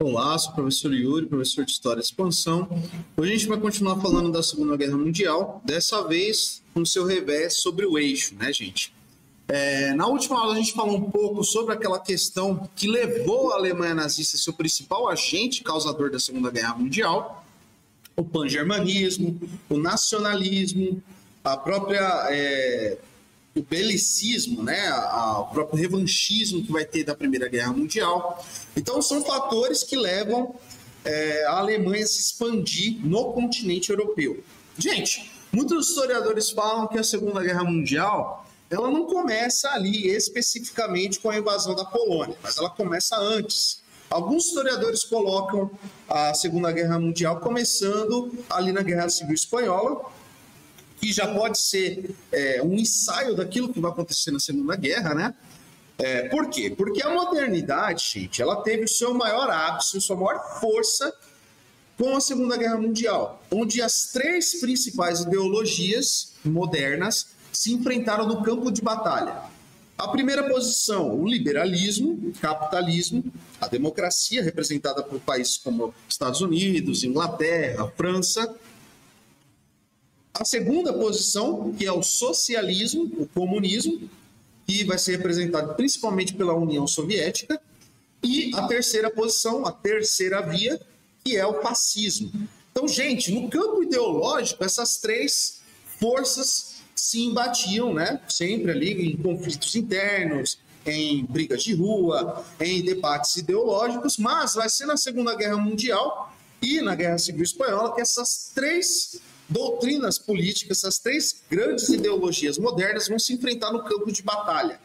Olá, sou o professor Yuri, professor de História e Expansão. Hoje a gente vai continuar falando da Segunda Guerra Mundial, dessa vez com seu revés sobre o eixo, né, gente? Na última aula a gente falou um pouco sobre aquela questão que levou a Alemanha nazista a ser o principal agente causador da Segunda Guerra Mundial, o pan-germanismo, o nacionalismo, a própria... o belicismo, né? O próprio revanchismo que vai ter da Primeira Guerra Mundial. Então, são fatores que levam a Alemanha a se expandir no continente europeu. Gente, muitos historiadores falam que a Segunda Guerra Mundial ela não começa ali especificamente com a invasão da Polônia, mas ela começa antes. Alguns historiadores colocam a Segunda Guerra Mundial começando ali na Guerra Civil Espanhola, que já pode ser um ensaio daquilo que vai acontecer na Segunda Guerra, né? Por quê? Porque a modernidade, gente, ela teve o seu maior ápice, sua maior força com a Segunda Guerra Mundial, onde as três principais ideologias modernas se enfrentaram no campo de batalha. A primeira posição, o liberalismo, o capitalismo, a democracia, representada por países como Estados Unidos, Inglaterra, França. A segunda posição, que é o socialismo, o comunismo, que vai ser representado principalmente pela União Soviética. E a terceira posição, a terceira via, que é o fascismo. Então, gente, no campo ideológico, essas três forças se embatiam, né? Sempre ali em conflitos internos, em brigas de rua, em debates ideológicos, mas vai ser na Segunda Guerra Mundial e na Guerra Civil Espanhola que essas três doutrinas políticas, essas três grandes ideologias modernas vão se enfrentar no campo de batalha.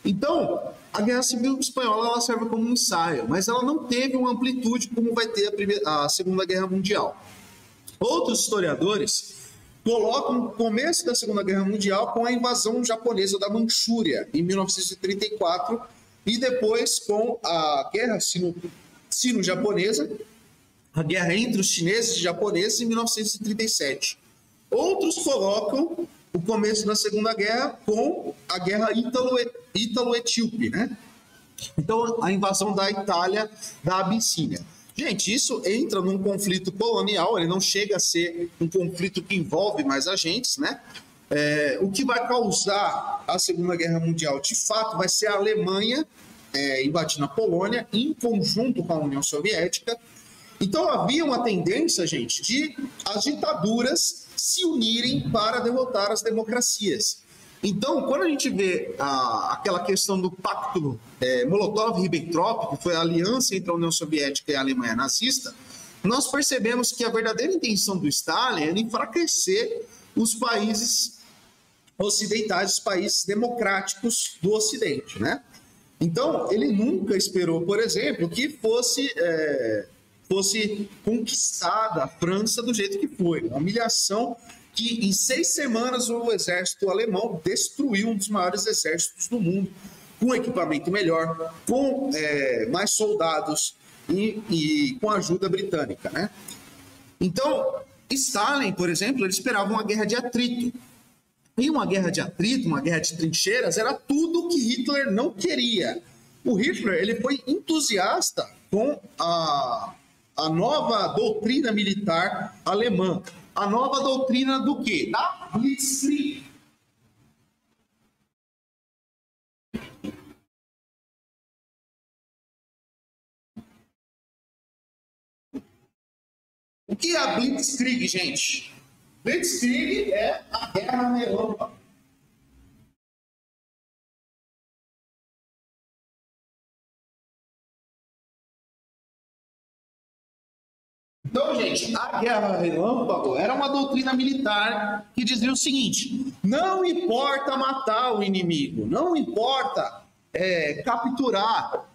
Então, a Guerra Civil Espanhola ela serve como um ensaio, mas ela não teve uma amplitude como vai ter a Segunda Guerra Mundial. Outros historiadores colocam o começo da Segunda Guerra Mundial com a invasão japonesa da Manchúria, em 1934, e depois com a Guerra Sino-Japonesa, a guerra entre os chineses e japoneses em 1937. Outros colocam o começo da Segunda Guerra com a guerra ítalo-etíope, né? Então, a invasão da Itália, da Abissínia. Gente, isso entra num conflito colonial, ele não chega a ser um conflito que envolve mais agentes, né? O que vai causar a Segunda Guerra Mundial, de fato, vai ser a Alemanha invadindo a Polônia, em conjunto com a União Soviética. Então, havia uma tendência, gente, de as ditaduras se unirem para derrotar as democracias. Então, quando a gente vê aquela questão do pacto Molotov-Ribbentrop, que foi a aliança entre a União Soviética e a Alemanha nazista, nós percebemos que a verdadeira intenção do Stalin era enfraquecer os países ocidentais, os países democráticos do Ocidente, né? Então, ele nunca esperou, por exemplo, que fosse conquistada a França do jeito que foi. Uma humilhação que, em 6 semanas, o exército alemão destruiu um dos maiores exércitos do mundo, com equipamento melhor, com mais soldados e com ajuda britânica, né? Então, Stalin, por exemplo, ele esperava uma guerra de atrito. E uma guerra de atrito, uma guerra de trincheiras, era tudo que Hitler não queria. O Hitler ele foi entusiasta com a nova doutrina militar alemã. A nova doutrina do quê? Da Blitzkrieg. O que é a Blitzkrieg, gente? Blitzkrieg é a guerra relâmpago. Então, gente, a guerra relâmpago era uma doutrina militar que dizia o seguinte: não importa matar o inimigo, não importa capturar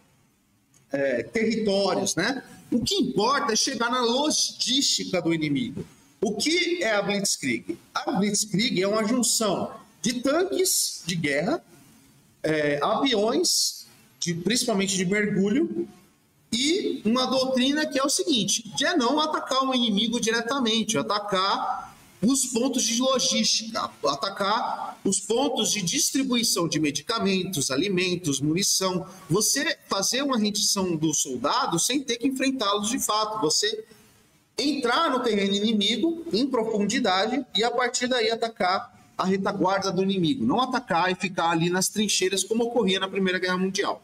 territórios, né? O que importa é chegar na logística do inimigo. O que é a Blitzkrieg? A Blitzkrieg é uma junção de tanques de guerra, aviões, principalmente de mergulho, uma doutrina que é o seguinte, de não atacar o inimigo diretamente, atacar os pontos de logística, atacar os pontos de distribuição de medicamentos, alimentos, munição. Você fazer uma rendição dos soldados sem ter que enfrentá-los de fato. Você entrar no terreno inimigo em profundidade e a partir daí atacar a retaguarda do inimigo. Não atacar e ficar ali nas trincheiras como ocorria na Primeira Guerra Mundial.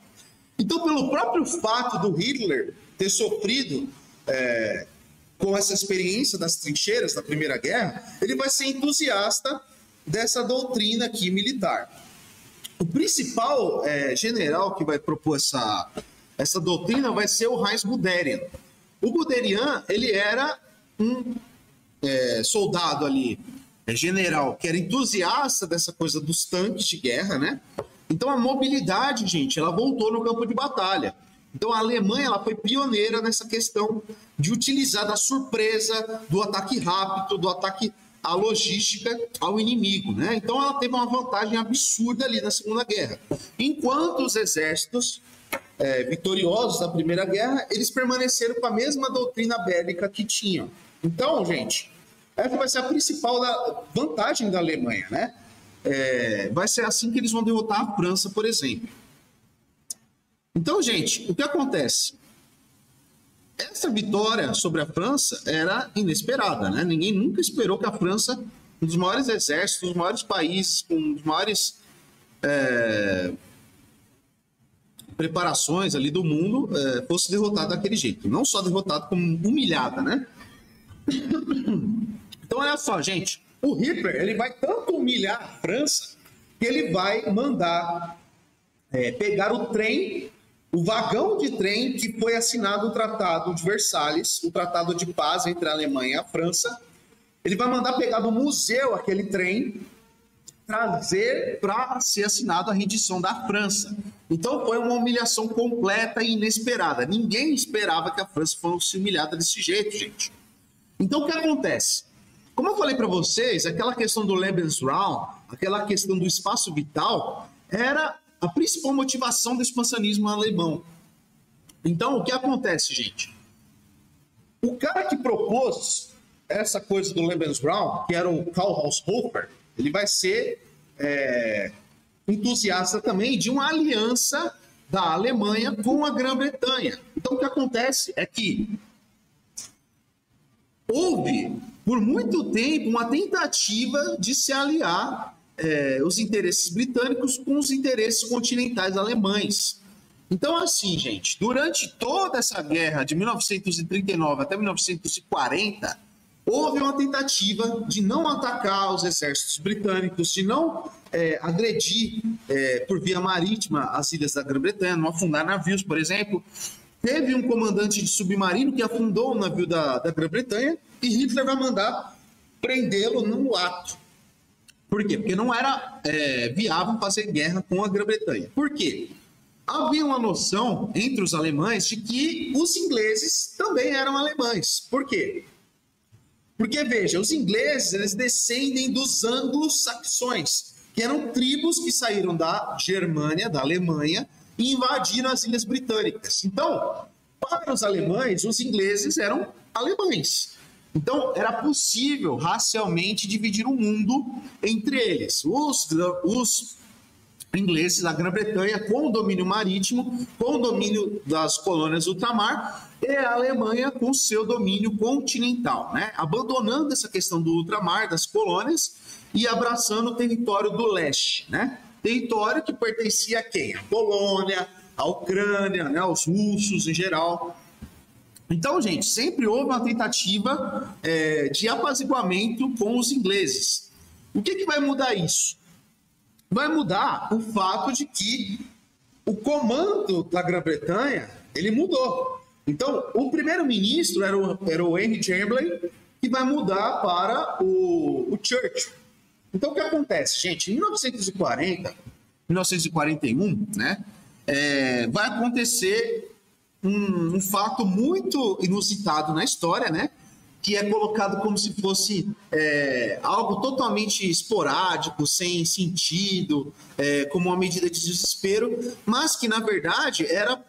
Então, pelo próprio fato do Hitler ter sofrido com essa experiência das trincheiras da Primeira Guerra, ele vai ser entusiasta dessa doutrina aqui militar. O principal general que vai propor essa doutrina vai ser o Heinz Guderian. O Guderian, ele era um soldado ali, general, que era entusiasta dessa coisa dos tanques de guerra, né? Então a mobilidade, gente, ela voltou no campo de batalha. Então a Alemanha, ela foi pioneira nessa questão de utilizar da surpresa, do ataque rápido, do ataque à logística ao inimigo, né? Então ela teve uma vantagem absurda ali na Segunda Guerra. Enquanto os exércitos vitoriosos da Primeira Guerra, eles permaneceram com a mesma doutrina bélica que tinham. Então, gente, essa vai ser a principal vantagem da Alemanha, né? Vai ser assim que eles vão derrotar a França, por exemplo. Então, gente, o que acontece? Essa vitória sobre a França era inesperada, né? Ninguém nunca esperou que a França, um dos maiores exércitos, um dos maiores países, com um dos maiores preparações ali do mundo, fosse derrotada daquele jeito. Não só derrotada, como humilhada, né? Então, olha só, gente. O Hitler, ele vai tanto humilhar a França que ele vai mandar pegar o trem, o vagão de trem que foi assinado o Tratado de Versalhes, o Tratado de Paz entre a Alemanha e a França. Ele vai mandar pegar do museu aquele trem, trazer para ser assinado a rendição da França. Então foi uma humilhação completa e inesperada. Ninguém esperava que a França fosse humilhada desse jeito, gente. Então o que acontece? Como eu falei para vocês, aquela questão do Lebensraum, aquela questão do espaço vital, era a principal motivação do expansionismo alemão. Então, o que acontece, gente? O cara que propôs essa coisa do Lebensraum, que era o Karl Haushofer, ele vai ser entusiasta também de uma aliança da Alemanha com a Grã-Bretanha. Então, o que acontece é que houve, por muito tempo, uma tentativa de se aliar os interesses britânicos com os interesses continentais alemães. Então, assim, gente, durante toda essa guerra de 1939 até 1940, houve uma tentativa de não atacar os exércitos britânicos, de não agredir por via marítima as ilhas da Grã-Bretanha, não afundar navios, por exemplo. Teve um comandante de submarino que afundou o navio da Grã-Bretanha e Hitler vai mandar prendê-lo no ato. Por quê? Porque não era viável fazer guerra com a Grã-Bretanha. Por quê? Havia uma noção entre os alemães de que os ingleses também eram alemães. Por quê? Porque, veja, os ingleses eles descendem dos anglo-saxões, que eram tribos que saíram da Germânia, da Alemanha, e invadiram as ilhas britânicas. Então, para os alemães, os ingleses eram alemães. Então, era possível racialmente dividir o mundo entre eles. Os ingleses da Grã-Bretanha com o domínio marítimo, com o domínio das colônias ultramar, e a Alemanha com o seu domínio continental, né? Abandonando essa questão do ultramar, das colônias, e abraçando o território do leste, né? Território que pertencia a quem? A Polônia, a Ucrânia, né? Os russos em geral. Então, gente, sempre houve uma tentativa de apaziguamento com os ingleses. O que vai mudar isso? Vai mudar o fato de que o comando da Grã-Bretanha, ele mudou. Então, o primeiro-ministro era o Henry Chamberlain, que vai mudar para o Churchill. Então, o que acontece, gente? Em 1940, 1941, né, vai acontecer um fato muito inusitado na história, né? Que é colocado como se fosse algo totalmente esporádico, sem sentido, como uma medida de desespero, mas que, na verdade, era,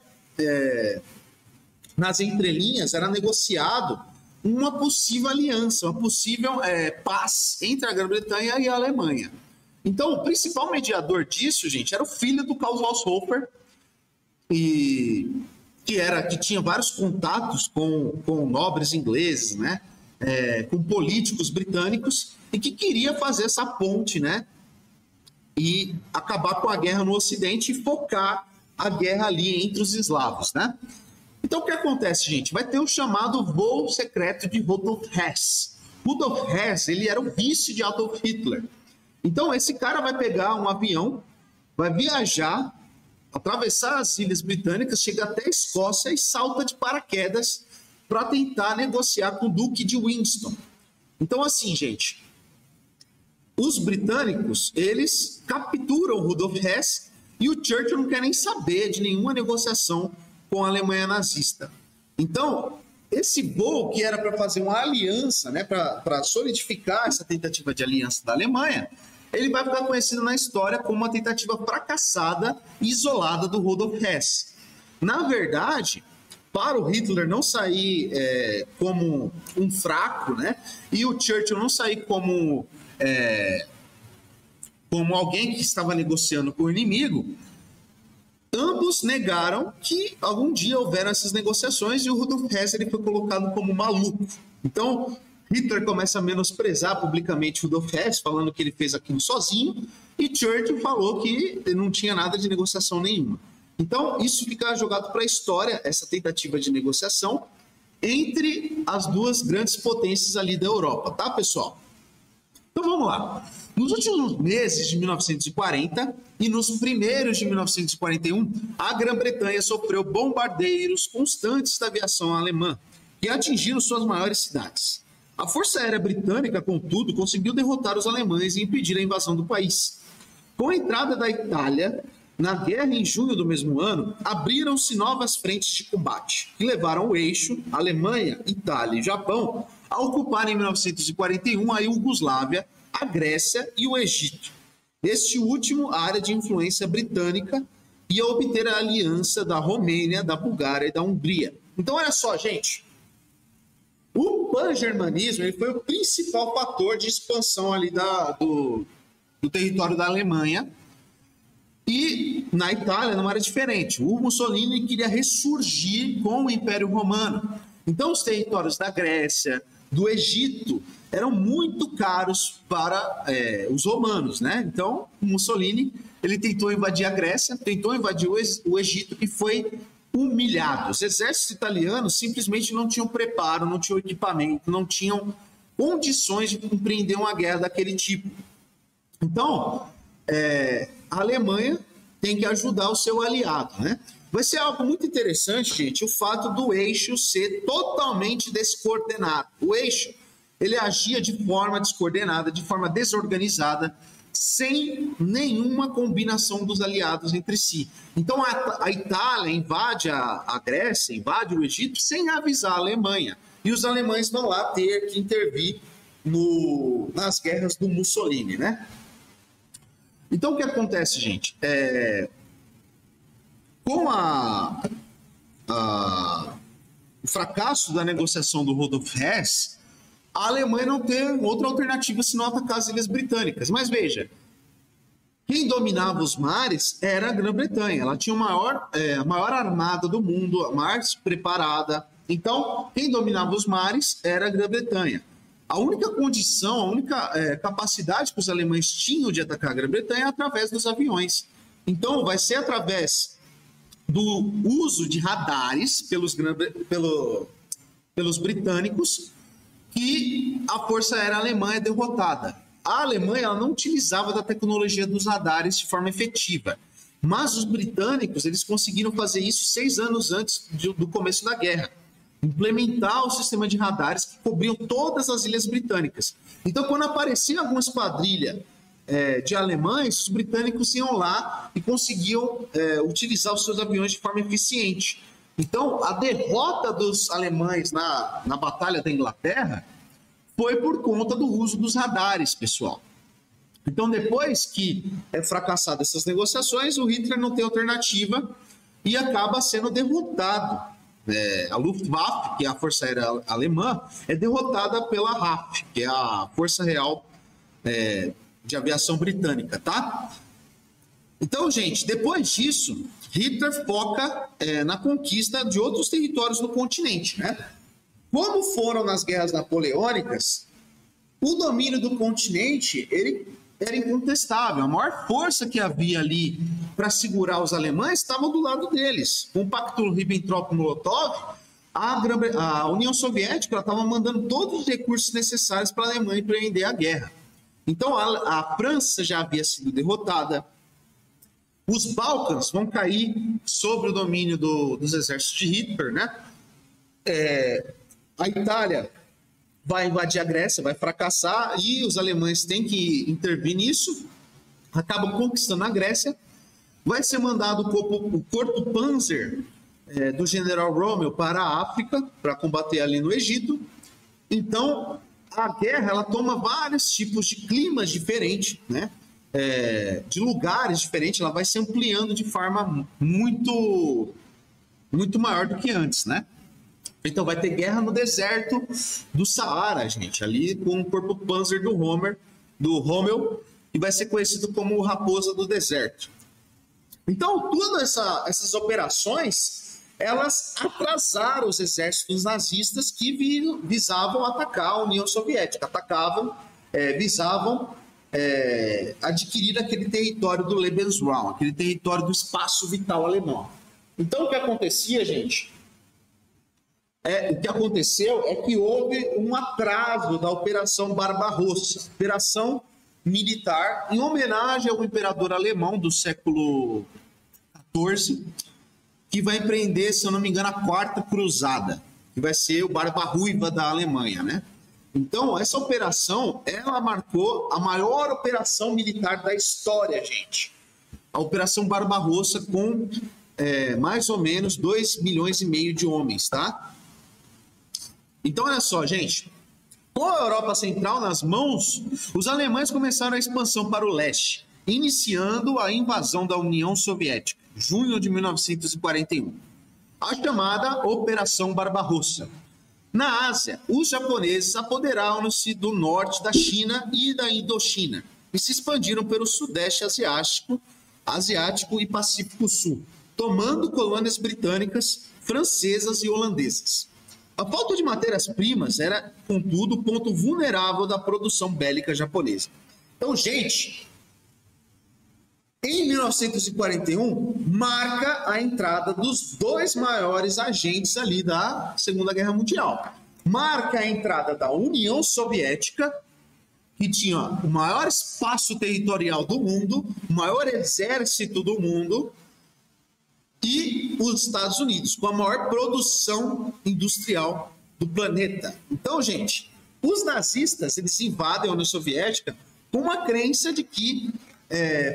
nas entrelinhas, era negociado uma possível aliança, uma possível paz entre a Grã-Bretanha e a Alemanha. Então, o principal mediador disso, gente, era o filho do Claus Hofer, que tinha vários contatos com nobres ingleses, né? Com políticos britânicos, e que queria fazer essa ponte, né? E acabar com a guerra no Ocidente e focar a guerra ali entre os eslavos, né? Então, o que acontece, gente? Vai ter o chamado voo secreto de Rudolf Hess. Rudolf Hess, ele era o vice de Adolf Hitler. Então, esse cara vai pegar um avião, vai viajar, atravessar as ilhas britânicas, chega até a Escócia e salta de paraquedas para tentar negociar com o Duque de Winston. Então, assim, gente, os britânicos, eles capturam Rudolf Hess e o Churchill não quer nem saber de nenhuma negociação com a Alemanha nazista. Então, esse voo que era para fazer uma aliança, né, para solidificar essa tentativa de aliança da Alemanha, ele vai ficar conhecido na história como uma tentativa fracassada e isolada do Rudolf Hess. Na verdade, para o Hitler não sair como um fraco, né, e o Churchill não sair como alguém que estava negociando com o inimigo, ambos negaram que algum dia houveram essas negociações e o Rudolf Hess ele foi colocado como maluco. Então, Hitler começa a menosprezar publicamente Rudolf Hess, falando que ele fez aquilo sozinho, e Churchill falou que não tinha nada de negociação nenhuma. Então, isso fica jogado para a história, essa tentativa de negociação entre as duas grandes potências ali da Europa, tá, pessoal? Então, vamos lá. Nos últimos meses de 1940 e nos primeiros de 1941, a Grã-Bretanha sofreu bombardeios constantes da aviação alemã, que atingiram suas maiores cidades. A Força Aérea Britânica, contudo, conseguiu derrotar os alemães e impedir a invasão do país. Com a entrada da Itália na guerra em junho do mesmo ano, abriram-se novas frentes de combate, que levaram o eixo, Alemanha, Itália e Japão, a ocupar em 1941 a Iugoslávia, a Grécia e o Egito. Este último, a área de influência britânica, ia obter a aliança da Romênia, da Bulgária e da Hungria. Então, olha só, gente. O pan-germanismo ele foi o principal fator de expansão ali do território da Alemanha. E na Itália não era diferente. O Mussolini queria ressurgir com o Império Romano. Então, os territórios da Grécia, do Egito, eram muito caros para os romanos, né? Então, o Mussolini ele tentou invadir a Grécia, tentou invadir o Egito e foi humilhado. Os exércitos italianos simplesmente não tinham preparo, não tinham equipamento, não tinham condições de compreender uma guerra daquele tipo. Então, a Alemanha tem que ajudar o seu aliado, né? Vai ser algo muito interessante, gente, o fato do eixo ser totalmente descoordenado. O eixo, ele agia de forma descoordenada, de forma desorganizada, sem nenhuma combinação dos aliados entre si. Então, a Itália invade a Grécia, invade o Egito, sem avisar a Alemanha. E os alemães vão lá ter que intervir nas guerras do Mussolini, né? Então, o que acontece, gente? Com o fracasso da negociação do Rudolf Hess, a Alemanha não tem outra alternativa senão atacar as Ilhas Britânicas. Mas veja, quem dominava os mares era a Grã-Bretanha. Ela tinha a maior armada do mundo, a mais preparada. Então, quem dominava os mares era a Grã-Bretanha. A única condição, a única capacidade que os alemães tinham de atacar a Grã-Bretanha é através dos aviões. Então, vai ser através do uso de radares pelos britânicos que a Força Aérea Alemã é derrotada. A Alemanha ela não utilizava da tecnologia dos radares de forma efetiva, mas os britânicos eles conseguiram fazer isso 6 anos antes do começo da guerra. Implementar o sistema de radares que cobriam todas as ilhas britânicas. Então, quando aparecia alguma esquadrilha de alemães, os britânicos iam lá e conseguiam utilizar os seus aviões de forma eficiente. Então, a derrota dos alemães na Batalha da Inglaterra foi por conta do uso dos radares, pessoal. Então, depois que é fracassado essas negociações, o Hitler não tem alternativa e acaba sendo derrotado a Luftwaffe, que é a Força Aérea Alemã, é derrotada pela RAF, que é a Força Real de Aviação Britânica, tá? Então, gente, depois disso, Hitler foca na conquista de outros territórios no continente, né? Como foram nas guerras napoleônicas, o domínio do continente ele era incontestável. A maior força que havia ali para segurar os alemães estava do lado deles. Com o Pacto Ribbentrop-Molotov, a União Soviética estava mandando todos os recursos necessários para a Alemanha empreender a guerra. Então, a França já havia sido derrotada. Os Balcãs vão cair sob o domínio dos exércitos de Hitler, né? A Itália vai invadir a Grécia, vai fracassar, e os alemães têm que intervir nisso, acabam conquistando a Grécia, vai ser mandado o corpo Panzer do general Rommel para a África, para combater ali no Egito. Então, a guerra ela toma vários tipos de climas diferentes, né? De lugares diferentes, ela vai se ampliando de forma muito, muito maior do que antes, né? Então vai ter guerra no deserto do Saara, gente, ali com o corpo Panzer do Rommel, e vai ser conhecido como Raposa do Deserto. Então, todas essas operações, elas atrasaram os exércitos nazistas que visavam atacar a União Soviética, visavam adquirir aquele território do Lebensraum, aquele território do espaço vital alemão. Então, o que acontecia, gente? O que aconteceu é que houve um atraso da Operação Barbarossa, operação militar em homenagem ao imperador alemão do século XIV, que vai empreender, se eu não me engano, a Quarta Cruzada, que vai ser o Barba-Ruiva da Alemanha, né? Então, essa operação, ela marcou a maior operação militar da história, gente. A Operação Barbarossa com mais ou menos 2,5 milhões de homens, tá? Então, olha só, gente. Com a Europa Central nas mãos, os alemães começaram a expansão para o leste, iniciando a invasão da União Soviética, junho de 1941. A chamada Operação Barbarossa. Na Ásia, os japoneses apoderaram-se do norte da China e da Indochina e se expandiram pelo sudeste asiático e Pacífico Sul, tomando colônias britânicas, francesas e holandesas. A falta de matérias-primas era, contudo, o ponto vulnerável da produção bélica japonesa. Então, gente, em 1941, marca a entrada dos dois maiores agentes ali da Segunda Guerra Mundial. Marca a entrada da União Soviética, que tinha o maior espaço territorial do mundo, o maior exército do mundo, e os Estados Unidos, com a maior produção industrial do planeta. Então, gente, os nazistas, eles invadem a União Soviética com uma crença de que,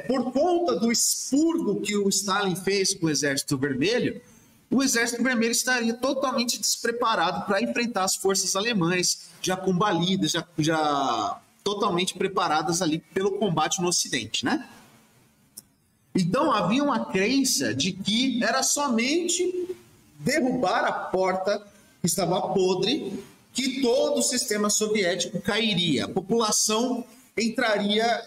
por conta do expurgo que o Stalin fez com o Exército Vermelho, o Exército Vermelho estaria totalmente despreparado para enfrentar as forças alemãs, já combalidas, já totalmente preparadas ali pelo combate no Ocidente, né? Então, havia uma crença de que era somente derrubar a porta que estava podre que todo o sistema soviético cairia. A população entraria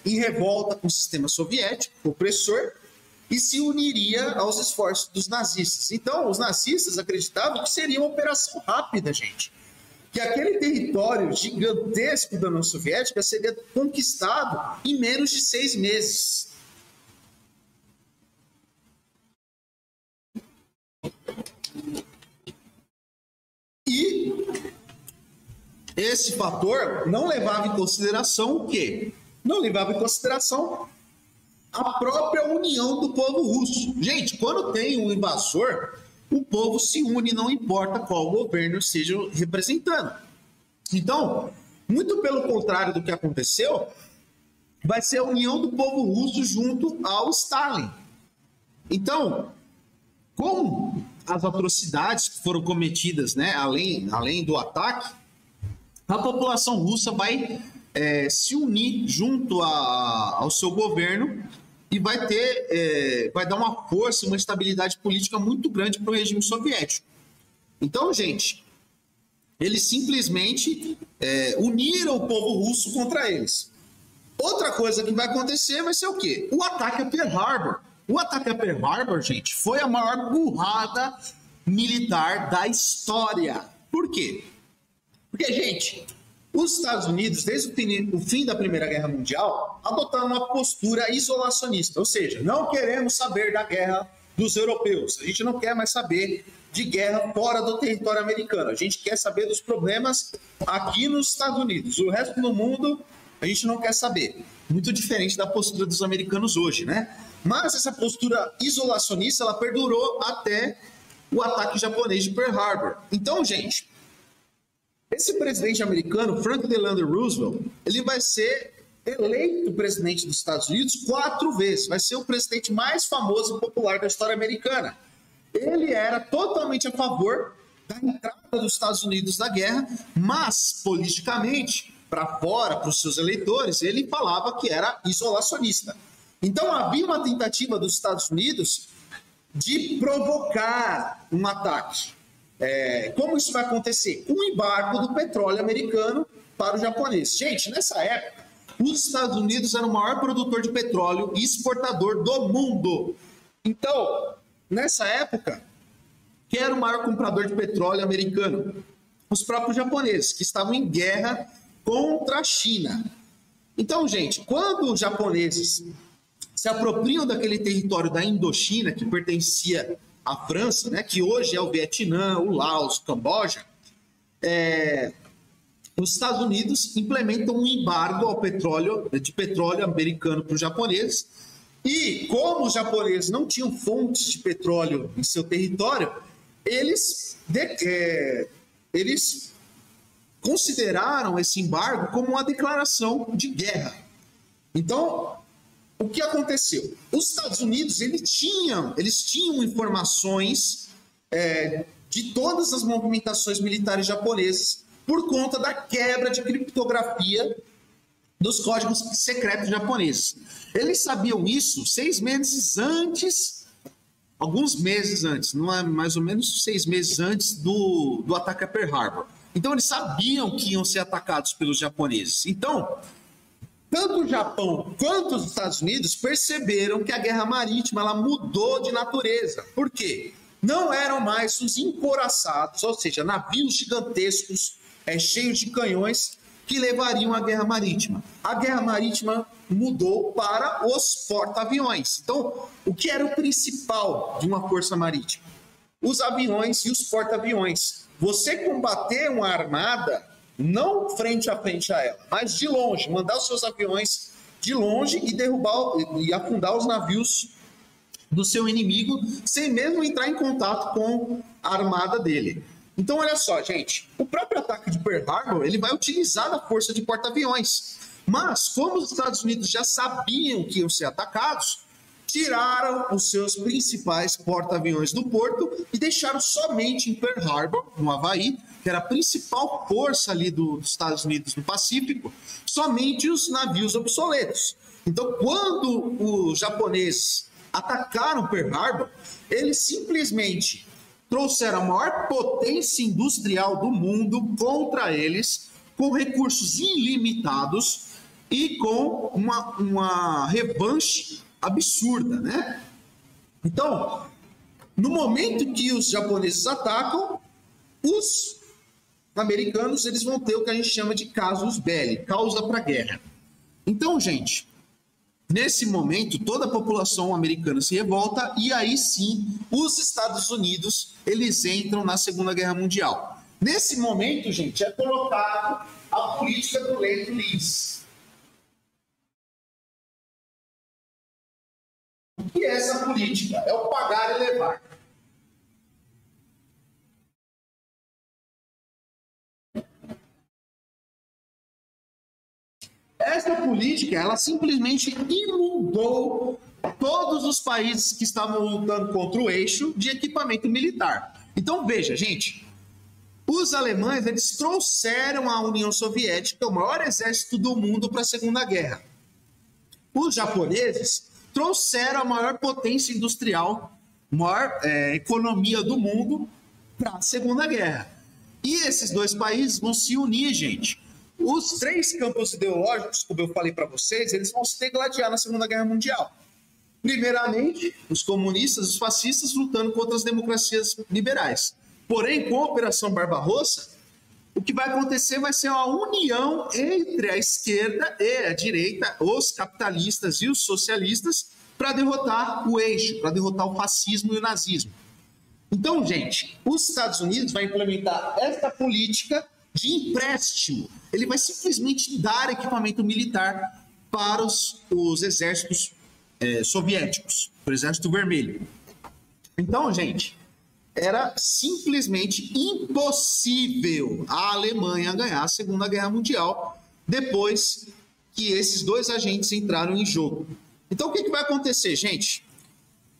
em revolta com o sistema soviético, opressor, e se uniria aos esforços dos nazistas. Então, os nazistas acreditavam que seria uma operação rápida, gente. Que aquele território gigantesco da União Soviética seria conquistado em menos de 6 meses. E esse fator não levava em consideração o quê? Não levava em consideração a própria união do povo russo. Gente, quando tem um invasor, o povo se une, não importa qual governo esteja representando. Então, muito pelo contrário do que aconteceu, vai ser a união do povo russo junto ao Stalin. Então, com as atrocidades que foram cometidas, né, além do ataque, a população russa vai se unir junto ao seu governo e vai dar uma força, uma estabilidade política muito grande para o regime soviético. Então, gente, eles simplesmente uniram o povo russo contra eles. Outra coisa que vai acontecer vai ser o quê? O ataque a Pearl Harbor. O ataque a Pearl Harbor, gente, foi a maior burrada militar da história. Por quê? Porque, gente, os Estados Unidos, desde o fim da Primeira Guerra Mundial, adotaram uma postura isolacionista, ou seja, não queremos saber da guerra dos europeus, a gente não quer mais saber de guerra fora do território americano, a gente quer saber dos problemas aqui nos Estados Unidos, o resto do mundo a gente não quer saber. Muito diferente da postura dos americanos hoje, né? Mas essa postura isolacionista, ela perdurou até o ataque japonês de Pearl Harbor. Então, gente, esse presidente americano, Franklin Delano Roosevelt, ele vai ser eleito presidente dos Estados Unidos 4 vezes. Vai ser o presidente mais famoso e popular da história americana. Ele era totalmente a favor da entrada dos Estados Unidos na guerra, mas, politicamente, para fora, para os seus eleitores, ele falava que era isolacionista. Então, havia uma tentativa dos Estados Unidos de provocar um ataque. Como isso vai acontecer? Com o embargo do petróleo americano para o japonês. Gente, nessa época, os Estados Unidos eram o maior produtor de petróleo e exportador do mundo. Então, nessa época, quem era o maior comprador de petróleo americano? Os próprios japoneses, que estavam em guerra contra a China. Então, gente, quando os japoneses se apropriam daquele território da Indochina, que pertencia à França, né, que hoje é o Vietnã, o Laos, o Camboja, os Estados Unidos implementam um embargo ao petróleo americano para os japoneses, e como os japoneses não tinham fontes de petróleo em seu território, eles consideraram esse embargo como uma declaração de guerra. Então, o que aconteceu? Os Estados Unidos eles tinham informações de todas as movimentações militares japonesas por conta da quebra de criptografia dos códigos secretos japoneses. Eles sabiam isso 6 meses antes, alguns meses antes, não é mais ou menos 6 meses antes do ataque a Pearl Harbor. Então eles sabiam que iam ser atacados pelos japoneses. Então, tanto o Japão quanto os Estados Unidos perceberam que a guerra marítima ela mudou de natureza. Por quê? Não eram mais os encouraçados, ou seja, navios gigantescos, cheios de canhões, que levariam à guerra marítima. A guerra marítima mudou para os porta-aviões. Então, o que era o principal de uma força marítima? Os aviões e os porta-aviões. Você combater uma armada não frente a ela, mas de longe, mandar os seus aviões de longe e derrubar e afundar os navios do seu inimigo sem mesmo entrar em contato com a armada dele. Então, olha só, gente, o próprio ataque de Pearl Harbor, ele vai utilizar a força de porta-aviões. Mas, como os Estados Unidos já sabiam que iam ser atacados, tiraram os seus principais porta-aviões do porto e deixaram somente em Pearl Harbor, no Havaí, que era a principal força ali dos Estados Unidos no Pacífico, somente os navios obsoletos. Então, quando os japoneses atacaram Pearl Harbor, eles simplesmente trouxeram a maior potência industrial do mundo contra eles, com recursos ilimitados e com uma revanche absurda, né? Então, no momento que os japoneses atacam, os americanos eles vão ter o que a gente chama de casus belli, causa para guerra. Então, gente, nesse momento toda a população americana se revolta e aí sim os Estados Unidos eles entram na Segunda Guerra Mundial. Nesse momento, gente, é colocado a política do Lend-Lease. O que é essa política? É o pagar e levar. Essa política, ela simplesmente inundou todos os países que estavam lutando contra o eixo de equipamento militar. Então, veja, gente, os alemães, eles trouxeram à União Soviética o maior exército do mundo para a Segunda Guerra. Os japoneses trouxeram a maior potência industrial, maior economia do mundo para a Segunda Guerra. E esses dois países vão se unir, gente. Os três campos ideológicos, como eu falei para vocês, eles vão se degladiar na Segunda Guerra Mundial. Primeiramente, os comunistas, os fascistas lutando contra as democracias liberais. Porém, com a Operação Barbarossa, o que vai acontecer vai ser uma união entre a esquerda e a direita, os capitalistas e os socialistas, para derrotar o eixo, para derrotar o fascismo e o nazismo. Então, gente, os Estados Unidos vai implementar essa política de empréstimo. Ele vai simplesmente dar equipamento militar para os exércitos soviéticos, para o Exército Vermelho. Então, gente, era simplesmente impossível a Alemanha ganhar a Segunda Guerra Mundial depois que esses dois agentes entraram em jogo. Então, o que vai acontecer, gente?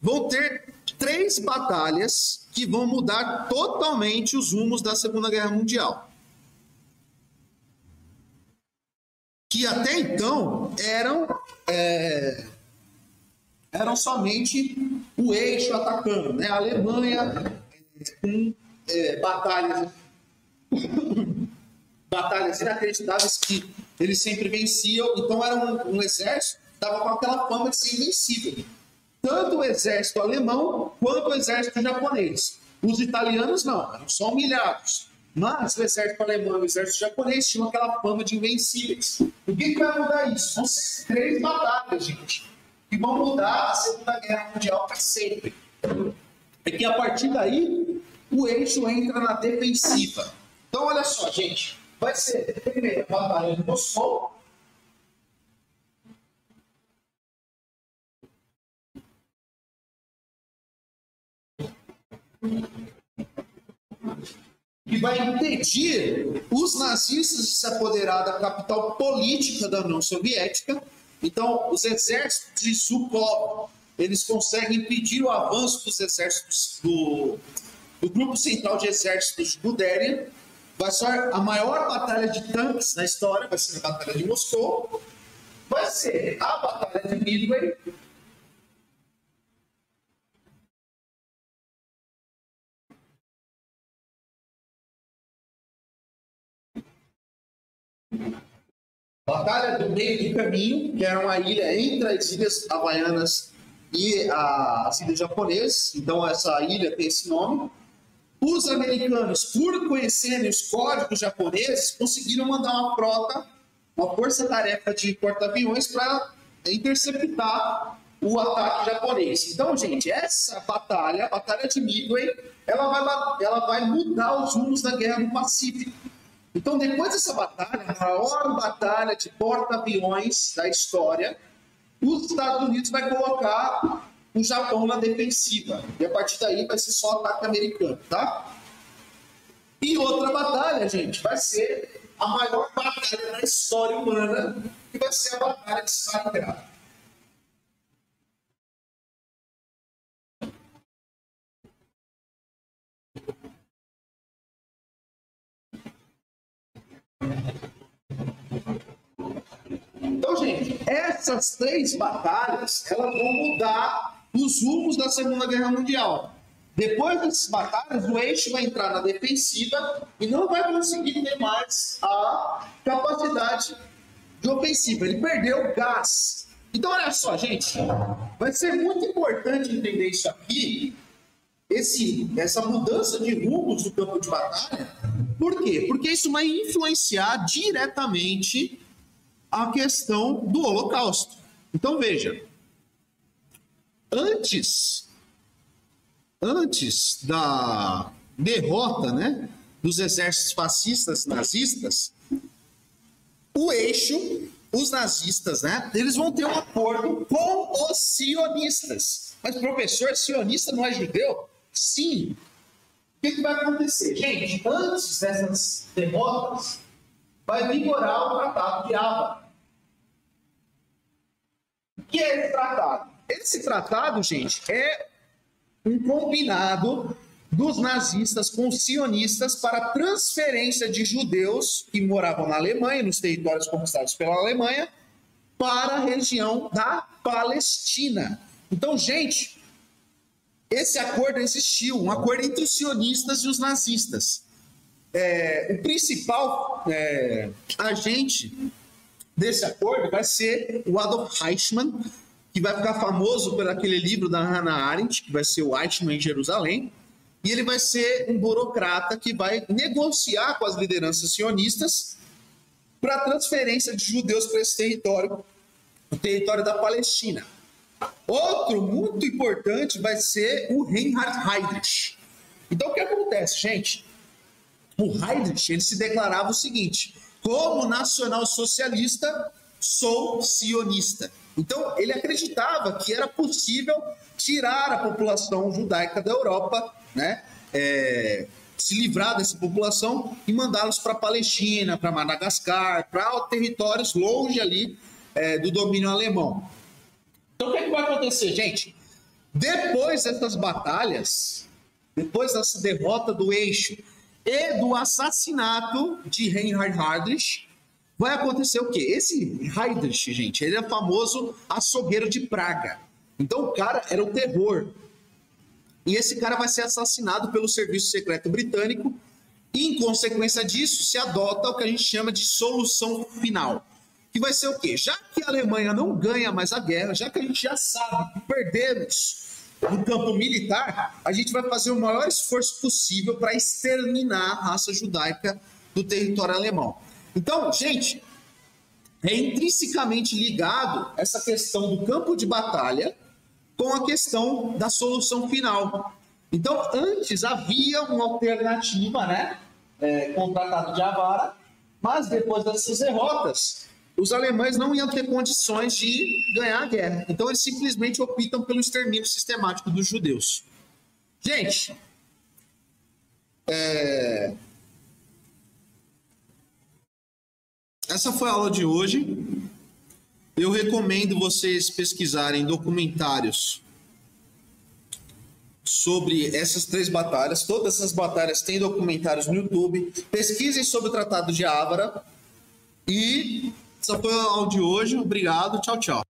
Vão ter 3 batalhas que vão mudar totalmente os rumos da Segunda Guerra Mundial. Que até então eram somente o eixo atacando, né? A Alemanha com batalhas inacreditáveis que eles sempre venciam. Então era um exército que estava com aquela fama de ser invencível. Tanto o exército alemão quanto o exército japonês. Os italianos não, eram só humilhados. Mas o exército alemão e o exército japonês tinham aquela fama de invencíveis. O que vai mudar isso? São 3 batalhas, gente, que vão mudar a Segunda Guerra Mundial para sempre. É que a partir daí, o eixo entra na defensiva. Então, olha só, gente. Vai ser a primeira batalha de Moscou. Que vai impedir os nazistas de se apoderar da capital política da União Soviética. Então, os exércitos de Zhukov, eles conseguem impedir o avanço dos exércitos do Grupo Central de Exércitos de Guderian. Vai ser a maior batalha de tanques na história, vai ser a Batalha de Moscou. Vai ser a Batalha de Midway. Batalha do meio do caminho, que era uma ilha entre as ilhas havaianas e as ilhas japonesas. Então essa ilha tem esse nome. Os americanos, por conhecerem os códigos japoneses, conseguiram mandar uma frota, uma força-tarefa de porta-aviões para interceptar o ataque japonês. Então, gente, essa batalha, a Batalha de Midway, ela vai mudar os rumos da Guerra do Pacífico. Então, depois dessa batalha, a maior batalha de porta-aviões da história, os Estados Unidos vai colocar o Japão na defensiva. E a partir daí vai ser só ataque americano, tá? E outra batalha, gente, vai ser a maior batalha da história humana, que vai ser a Batalha de Stalingrado. Então, gente, essas 3 batalhas, elas vão mudar os rumos da Segunda Guerra Mundial. Depois dessas batalhas, o eixo vai entrar na defensiva e não vai conseguir ter mais a capacidade de ofensiva. Ele perdeu o gás. Então, olha só, gente, vai ser muito importante entender isso aqui, essa mudança de rumos do campo de batalha. Por quê? Porque isso vai influenciar diretamente a questão do Holocausto. Então, veja, antes da derrota, né, dos exércitos fascistas nazistas, o eixo, os nazistas, né, eles vão ter um acordo com os sionistas. Mas, professor, sionista não é judeu? Sim. O que vai acontecer? Gente, antes dessas derrotas, vai vigorar o Tratado de Aba. O que é esse tratado? Esse tratado, gente, é um combinado dos nazistas com os sionistas para a transferência de judeus que moravam na Alemanha, nos territórios conquistados pela Alemanha, para a região da Palestina. Então, gente, esse acordo existiu, um acordo entre os sionistas e os nazistas. O principal agente desse acordo vai ser o Adolf Eichmann, que vai ficar famoso por aquele livro da Hannah Arendt, que vai ser o Eichmann em Jerusalém, e ele vai ser um burocrata que vai negociar com as lideranças sionistas para a transferência de judeus para esse território, o território da Palestina. Outro muito importante vai ser o Reinhard Heydrich. Então, o que acontece, gente? O Heydrich, ele se declarava o seguinte: como nacional-socialista, sou sionista. Então, ele acreditava que era possível tirar a população judaica da Europa, né? Se livrar dessa população e mandá-los para a Palestina, para Madagascar, para territórios longe ali do domínio alemão. Então, o que vai acontecer, gente? Depois dessas batalhas, depois dessa derrota do Eixo e do assassinato de Reinhard Heydrich, vai acontecer o quê? Esse Heydrich, gente, ele é famoso açougueiro de Praga. Então, o cara era o terror. E esse cara vai ser assassinado pelo Serviço Secreto Britânico e, em consequência disso, se adota o que a gente chama de solução final. Que vai ser o quê? Já que a Alemanha não ganha mais a guerra, já que a gente já sabe que perdemos no campo militar, a gente vai fazer o maior esforço possível para exterminar a raça judaica do território alemão. Então, gente, é intrinsecamente ligado essa questão do campo de batalha com a questão da solução final. Então, antes havia uma alternativa, né, com o Tratado de Avara, mas depois dessas derrotas, os alemães não iam ter condições de ganhar a guerra. Então, eles simplesmente optam pelo extermínio sistemático dos judeus. Gente, essa foi a aula de hoje. Eu recomendo vocês pesquisarem documentários sobre essas 3 batalhas. Todas essas batalhas têm documentários no YouTube. Pesquisem sobre o Tratado de Avara. E essa foi a aula de hoje. Obrigado. Tchau, tchau.